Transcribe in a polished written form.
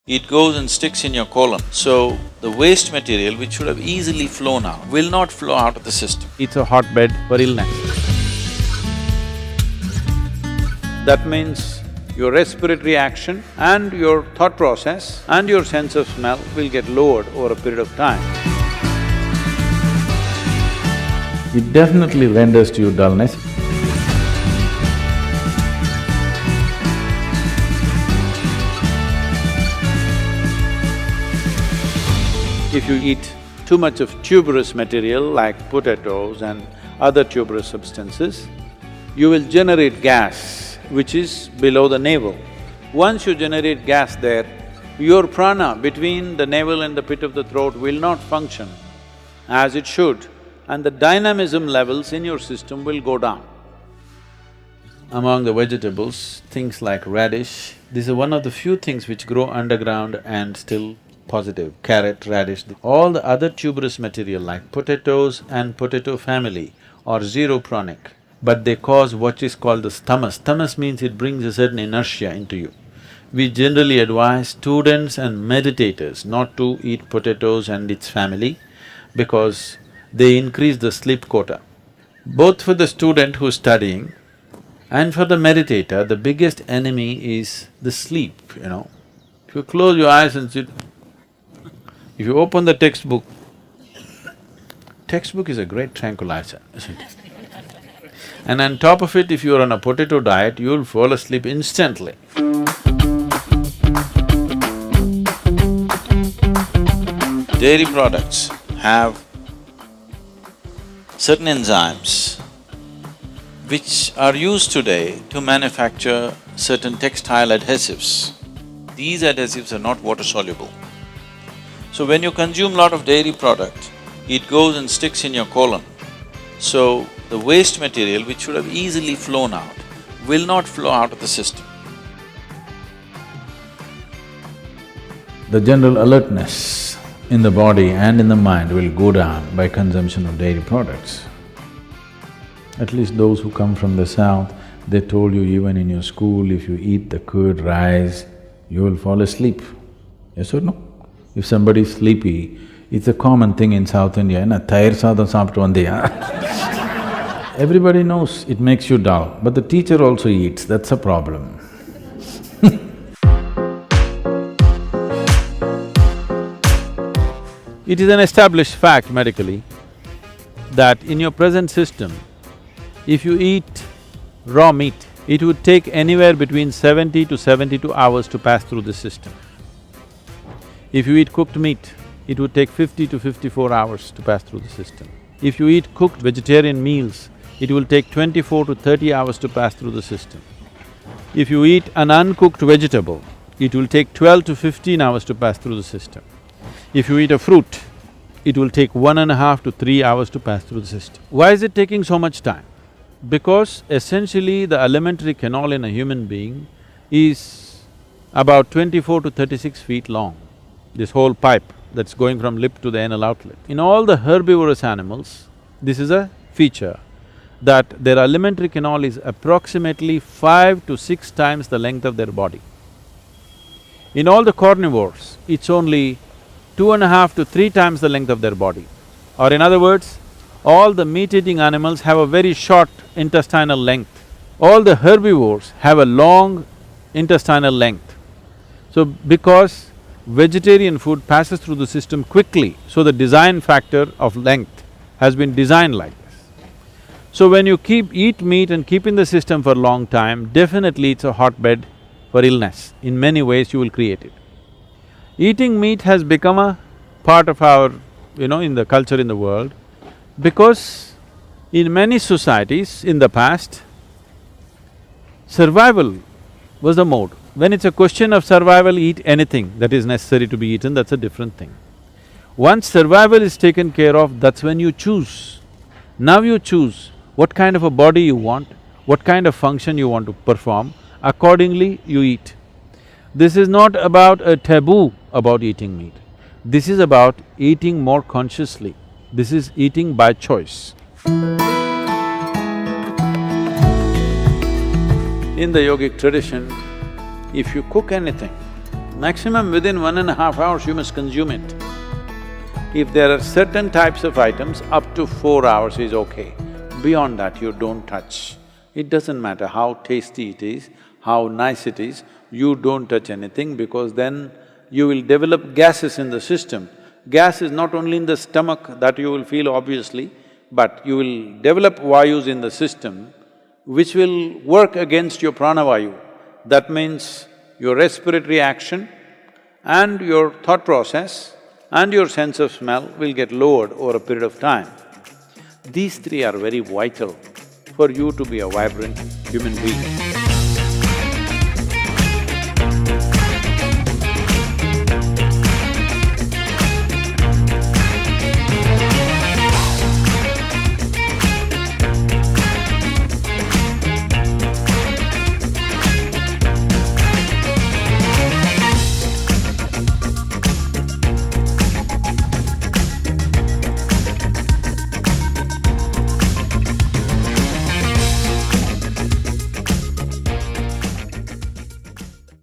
it goes and sticks in your colon. So, the waste material which should have easily flown out will not flow out of the system. It's a hotbed for illness. That means your respiratory action and your thought process and your sense of smell will get lowered over a period of time. It definitely renders to you dullness. If you eat too much of tuberous material like potatoes and other tuberous substances, you will generate gas which is below the navel. Once you generate gas there, your prana between the navel and the pit of the throat will not function as it should, and the dynamism levels in your system will go down. Among the vegetables, things like radish, this is one of the few things which grow underground and still positive. Carrot, radish, all the other tuberous material like potatoes and potato family are zero pranic, but they cause what is called the stamas. Stamas means it brings a certain inertia into you. We generally advise students and meditators not to eat potatoes and its family because they increase the sleep quota. Both for the student who's studying and for the meditator, the biggest enemy is the sleep, If you close your eyes and sit, if you open the textbook is a great tranquilizer, isn't it? And on top of it, if you're on a potato diet, you'll fall asleep instantly. Dairy products have certain enzymes which are used today to manufacture certain textile adhesives. These adhesives are not water-soluble. So when you consume lot of dairy product, it goes and sticks in your colon. So the waste material which should have easily flown out will not flow out of the system. The general alertness in the body and in the mind will go down by consumption of dairy products. At least those who come from the south, they told you even in your school, if you eat the curd rice, you will fall asleep. Yes or no? If somebody is sleepy, it's a common thing in South India, "Thair sadam saapittu vandiya." Everybody knows it makes you dull, but the teacher also eats, that's a problem. It is an established fact medically that in your present system, if you eat raw meat, it would take anywhere between 70 to 72 hours to pass through the system. If you eat cooked meat, it would take 50 to 54 hours to pass through the system. If you eat cooked vegetarian meals, it will take 24 to 30 hours to pass through the system. If you eat an uncooked vegetable, it will take 12 to 15 hours to pass through the system. If you eat a fruit, it will take 1.5 to 3 hours to pass through the system. Why is it taking so much time? Because essentially the alimentary canal in a human being is about 24 to 36 feet long, this whole pipe that's going from lip to the anal outlet. In all the herbivorous animals, this is a feature that their alimentary canal is approximately 5 to 6 times the length of their body. In all the carnivores, it's only 2.5 to 3 times the length of their body. Or in other words, all the meat-eating animals have a very short intestinal length. All the herbivores have a long intestinal length. So, because vegetarian food passes through the system quickly, so the design factor of length has been designed like this. So when you eat meat and keep in the system for a long time, definitely it's a hotbed for illness. In many ways you will create it. Eating meat has become a part of our, in the culture in the world, because in many societies in the past, survival was the mode. When it's a question of survival, eat anything that is necessary to be eaten, that's a different thing. Once survival is taken care of, that's when you choose. Now you choose what kind of a body you want, what kind of function you want to perform, accordingly you eat. This is not about a taboo about eating meat. This is about eating more consciously. This is eating by choice. In the yogic tradition, if you cook anything, Maximum within 1.5 hours you must consume it. If there are certain types of items, up to 4 hours is okay. Beyond that, you don't touch. It doesn't matter how tasty it is, how nice it is, you don't touch anything because then you will develop gases in the system. Gas is not only in the stomach that you will feel obviously, but you will develop vayus in the system which will work against your pranavayu. That means your respiratory action and your thought process and your sense of smell will get lowered over a period of time. These three are very vital for you to be a vibrant human being.